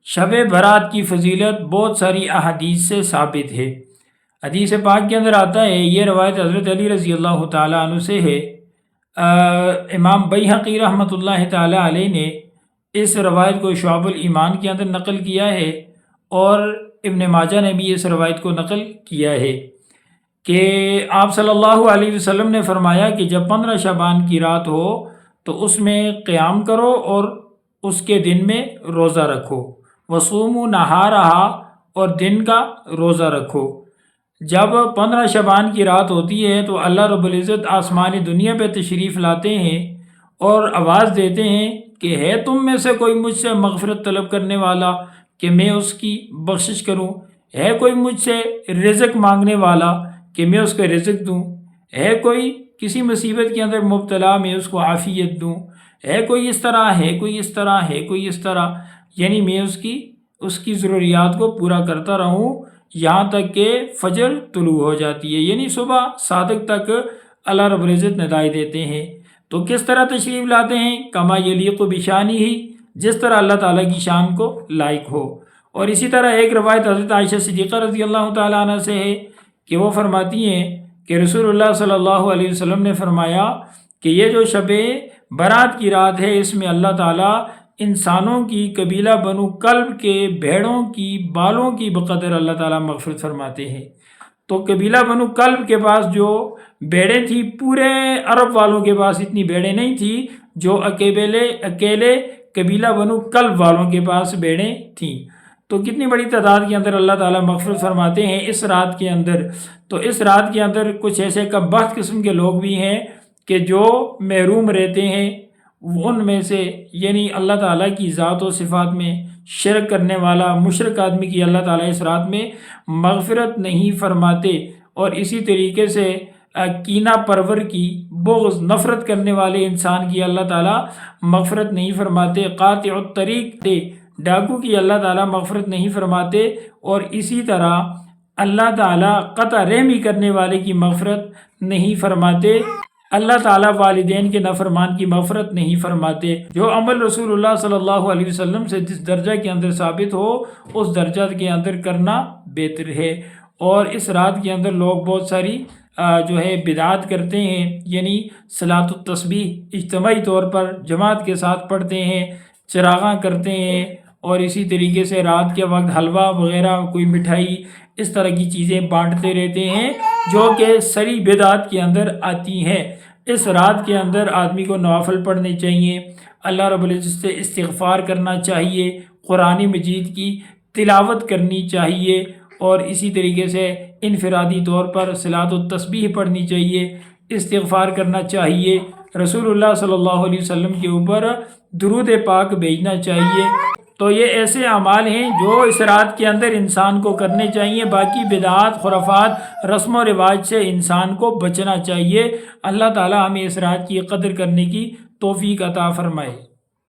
شب برات کی فضیلت بہت ساری احادیث سے ثابت ہے۔ حدیث پاک کے اندر آتا ہے، یہ روایت حضرت علی رضی اللہ تعالیٰ عنہ سے ہے۔ امام بیہقی رحمۃ اللہ تعالیٰ علیہ نے اس روایت کو شعب الایمان کے اندر نقل کیا ہے، اور ابن ماجہ نے بھی اس روایت کو نقل کیا ہے کہ آپ صلی اللہ علیہ وسلم نے فرمایا کہ جب 15 شعبان کی رات ہو تو اس میں قیام کرو اور اس کے دن میں روزہ رکھو، وصوموا نہارہا، اور دن کا روزہ رکھو۔ جب 15 شعبان کی رات ہوتی ہے تو اللہ رب العزت آسمانی دنیا پہ تشریف لاتے ہیں اور آواز دیتے ہیں کہ ہے تم میں سے کوئی مجھ سے مغفرت طلب کرنے والا کہ میں اس کی بخشش کروں؟ ہے کوئی مجھ سے رزق مانگنے والا کہ میں اس کو رزق دوں؟ ہے کوئی کسی مصیبت کے اندر مبتلا میں اس کو عافیت دوں؟ ہے کوئی اس طرح، ہے کوئی اس طرح، ہے کوئی اس طرح، یعنی میں اس کی ضروریات کو پورا کرتا رہوں یہاں تک کہ فجر طلوع ہو جاتی ہے، یعنی صبح صادق تک اللہ رب العزت ندائی دیتے ہیں۔ تو کس طرح تشریف لاتے ہیں؟ کما یلیق بشانی ہی، جس طرح اللہ تعالیٰ کی شان کو لائق ہو۔ اور اسی طرح ایک روایت حضرت عائشہ صدیقہ رضی اللہ تعالیٰ عنہ سے ہے کہ وہ فرماتی ہیں کہ رسول اللہ صلی اللہ علیہ وسلم نے فرمایا کہ یہ جو شب برات کی رات ہے، اس میں اللہ تعالیٰ انسانوں کی قبیلہ بنو کلب کے بھیڑوں کی بالوں کی بقدر اللہ تعالیٰ مغفرت فرماتے ہیں۔ تو قبیلہ بنو کلب کے پاس جو بھیڑیں تھیں، پورے عرب والوں کے پاس اتنی بھیڑیں نہیں تھیں جو اکیلے قبیلہ بنو کلب والوں کے پاس بھیڑیں تھیں۔ تو کتنی بڑی تعداد کے اندر اللہ تعالیٰ مغفرت فرماتے ہیں اس رات کے اندر۔ تو اس رات کے اندر کچھ ایسے کم بخت قسم کے لوگ بھی ہیں کہ جو محروم رہتے ہیں، ان میں سے یعنی اللہ تعالیٰ کی ذات و صفات میں شرک کرنے والا مشرک آدمی کی اللہ تعالیٰ اس رات میں مغفرت نہیں فرماتے، اور اسی طریقے سے کینہ پرور کی، بغض نفرت کرنے والے انسان کی اللہ تعالیٰ مغفرت نہیں فرماتے، قاطع الطریق ڈاکو کی اللہ تعالیٰ مغفرت نہیں فرماتے، اور اسی طرح اللہ تعالیٰ قطع رحمی کرنے والے کی مغفرت نہیں فرماتے، اللہ تعالیٰ والدین کے نافرمان کی مغفرت نہیں فرماتے۔ جو عمل رسول اللہ صلی اللہ علیہ وسلم سے جس درجہ کے اندر ثابت ہو اس درجہ کے اندر کرنا بہتر ہے۔ اور اس رات کے اندر لوگ بہت ساری جو ہے بدعات کرتے ہیں، یعنی صلاۃ التسبیح اجتماعی طور پر جماعت کے ساتھ پڑھتے ہیں، چراغاں کرتے ہیں، اور اسی طریقے سے رات کے وقت حلوہ وغیرہ، کوئی مٹھائی، اس طرح کی چیزیں بانٹتے رہتے ہیں جو کہ سری بدعات کے اندر آتی ہیں۔ اس رات کے اندر آدمی کو نوافل پڑھنے چاہیے، اللہ رب العزت سے استغفار کرنا چاہیے، قرآن مجید کی تلاوت کرنی چاہیے، اور اسی طریقے سے انفرادی طور پر صلاۃ التسبیح پڑھنی چاہیے، استغفار کرنا چاہیے، رسول اللہ صلی اللہ علیہ وسلم کے اوپر درود پاک بھیجنا چاہیے۔ تو یہ ایسے اعمال ہیں جو اس رات کے اندر انسان کو کرنے چاہیے۔ باقی بدعات، خرافات، رسم و رواج سے انسان کو بچنا چاہیے۔ اللہ تعالی ہمیں اس رات کی قدر کرنے کی توفیق عطا فرمائے۔